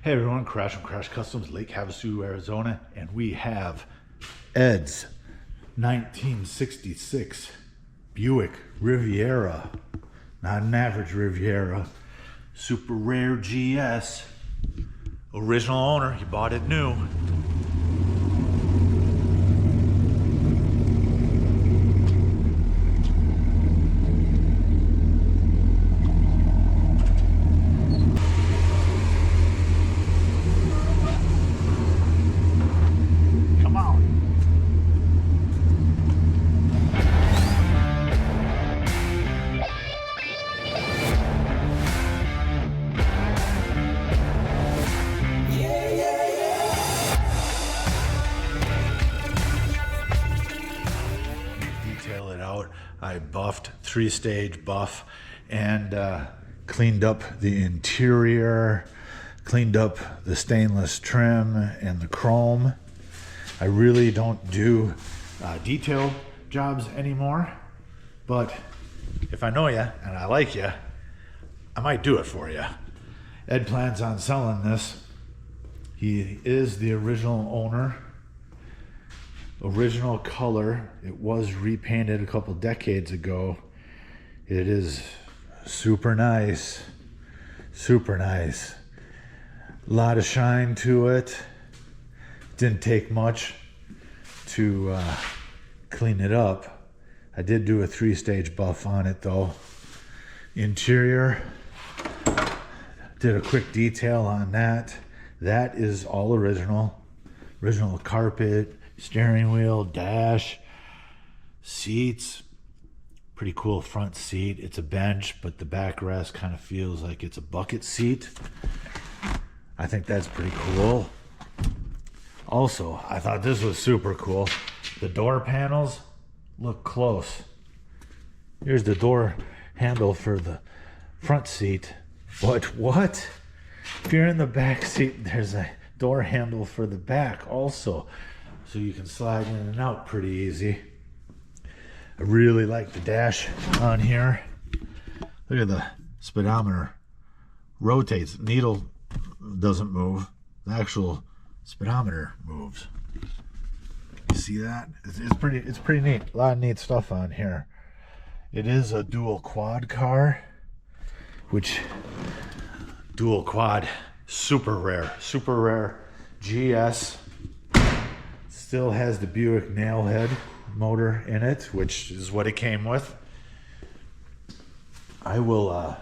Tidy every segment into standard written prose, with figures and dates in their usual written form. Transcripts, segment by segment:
Hey everyone, Crash and Crash Customs, Lake Havasu, Arizona, and we have Ed's 1966 Buick Riviera, not an average Riviera, super rare GS, original owner, he bought it new. I buffed, 3-stage buff, and cleaned up the interior, cleaned up the stainless trim and the chrome. I really don't do detail jobs anymore, but if I know you and I like you, I might do it for you. Ed plans on selling this. He is the original owner. Original color. It was repainted a couple decades ago. It is super nice, super nice. A lot of shine to it. Didn't take much to clean it up. I did do a 3-stage buff on it though. Interior, did a quick detail on that. That is all original. Original carpet, steering wheel, dash, seats, pretty cool front seat. It's a bench, but the backrest kind of feels like it's a bucket seat. I think that's pretty cool. Also, I thought this was super cool. The door panels look close. Here's the door handle for the front seat. But what? If you're in the back seat, there's a door handle for the back also. So you can slide in and out pretty easy. I really like the dash on here. Look at the speedometer. Rotates. Needle doesn't move. The actual speedometer moves. You see that? It's pretty neat. A lot of neat stuff on here. It is a dual quad car, which dual quad, super rare GS. Still has the Buick Nailhead motor in it, which is what it came with. I'll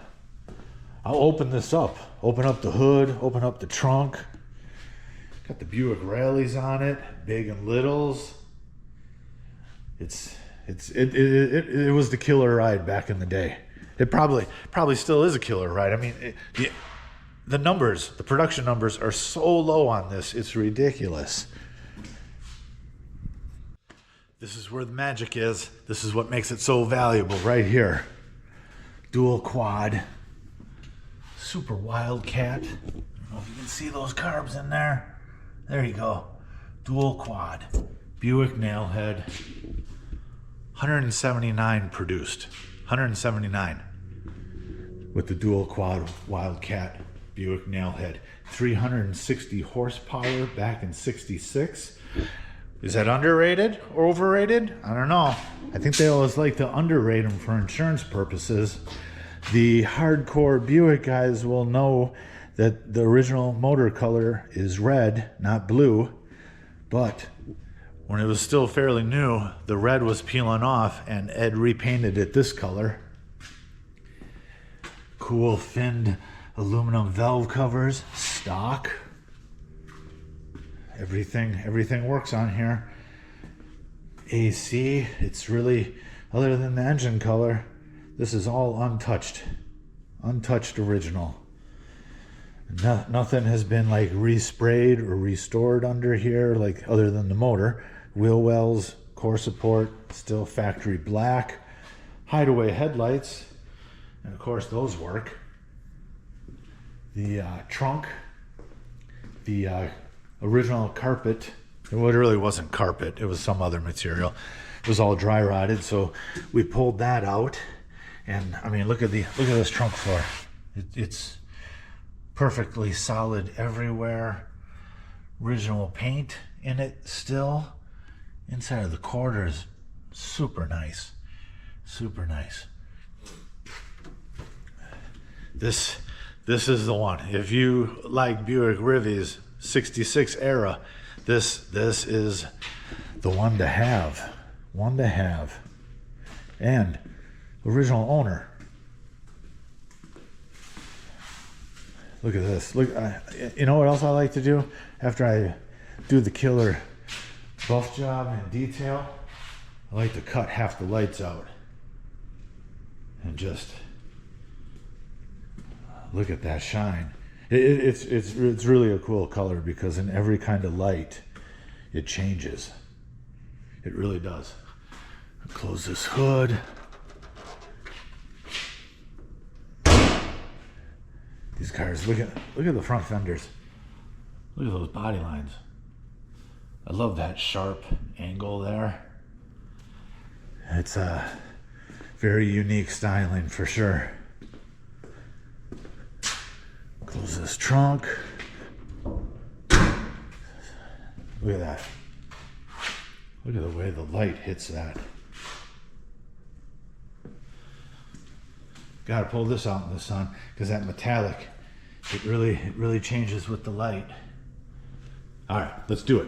open this up. Open up the hood, open up the trunk. Got the Buick rallies on it, big and littles. It was the killer ride back in the day. It probably still is a killer ride. I mean, the numbers, the production numbers are so low on this, it's ridiculous. This is where the magic is. This is what makes it so valuable right here. Dual quad. Super Wildcat. I don't know if you can see those carbs in there. There you go. Dual quad. Buick Nailhead. 179 produced. 179. With the dual quad Wildcat Buick Nailhead. 360 horsepower back in '66. Is that underrated or overrated? I don't know. I think they always like to underrate them for insurance purposes. The hardcore Buick guys will know that the original motor color is red, not blue. But when it was still fairly new, the red was peeling off and Ed repainted it this color. Cool finned aluminum valve covers, stock. Everything works on here. AC, it's really, other than the engine color, this is all untouched original. Nothing has been like resprayed or restored under here, like other than the motor. Wheel wells, core support, still factory black. Hideaway headlights, and of course those work. The trunk, the original carpet, it really wasn't carpet, it was some other material. It was all dry rotted, so we pulled that out. And I mean, look at this trunk floor. It's perfectly solid everywhere. Original paint in it still. Inside of the quarters, super nice. Super nice. This is the one. If you like Buick Rivies 66 era, this is the one to have. One to have. And original owner. Look at this. Look, you know what else I like to do after I do the killer buff job and detail? I like to cut half the lights out and just look at that shine. It's really a cool color because in every kind of light it changes. It really does. Close this hood. These cars, look at the front fenders. Look at those body lines. I love that sharp angle there. It's a very unique styling for sure. Close this trunk. Look at that. Look at the way the light hits that. Gotta pull this out in the sun because that metallic, it really changes with the light. All right, let's do it.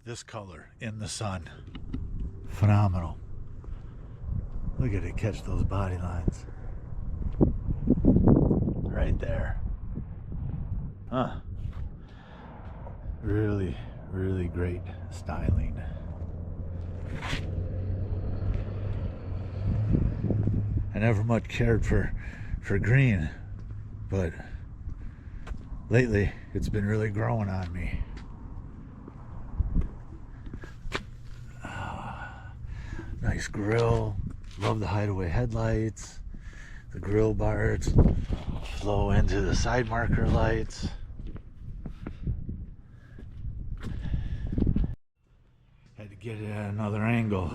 This color in the sun, phenomenal. Look at it catch those body lines right there. Huh. Really great styling. I never much cared for green, but lately it's been really growing on me. Nice grill. Love the hideaway headlights. The grill bars flow into the side marker lights. Had to get it at another angle.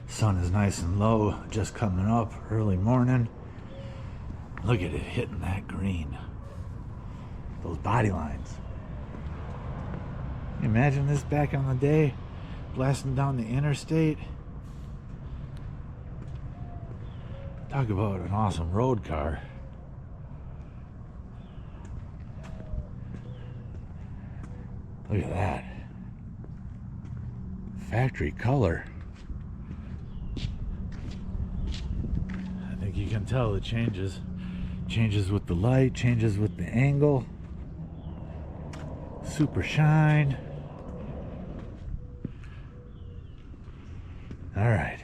Sun is nice and low, just coming up, early morning. Look at it hitting that green. Those body lines. Can you imagine this back in the day, blasting down the interstate? Talk about an awesome road car. Look at that. Factory color. I think you can tell it changes. Changes with the light, changes with the angle. Super shine. All right.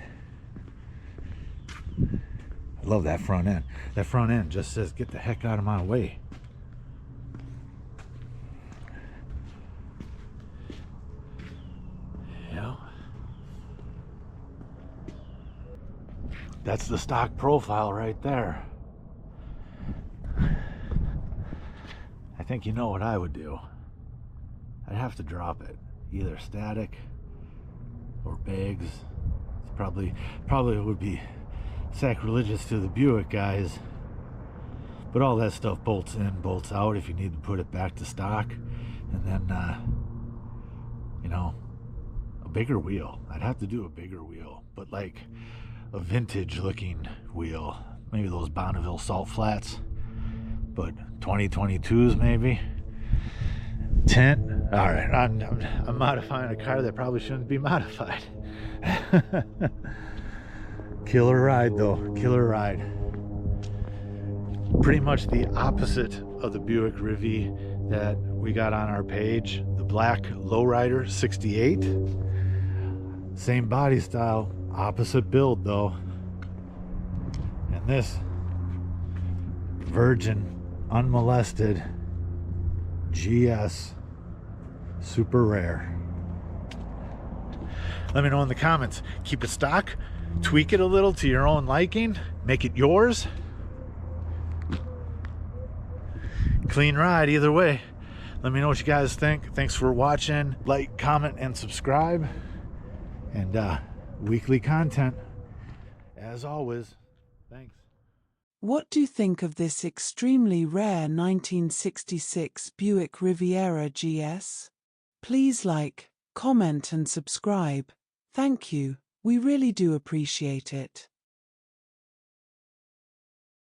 I love that front end. That front end just says, get the heck out of my way. Yeah. That's the stock profile right there. I think you know what I would do. I'd have to drop it. Either static or bags. It's probably would be sacrilegious to the Buick guys, but all that stuff bolts in, bolts out if you need to put it back to stock. And then you know, a bigger wheel. I'd have to do a bigger wheel, but like a vintage looking wheel. Maybe those Bonneville salt flats, but 2022s maybe. Tint. All right, I'm modifying a car that probably shouldn't be modified. Killer ride though, killer ride. Pretty much the opposite of the Buick Riviera that we got on our page, the black lowrider 68. Same body style, opposite build though. And this virgin, unmolested GS, super rare. Let me know in the comments. Keep it stock, tweak it a little to your own liking, make it yours. Clean ride either way. Let me know what you guys think. Thanks for watching. Like, comment, and subscribe. And weekly content as always. Thanks. What do you think of this extremely rare 1966 Buick Riviera GS? Please like, comment and subscribe. Thank you. We really do appreciate it.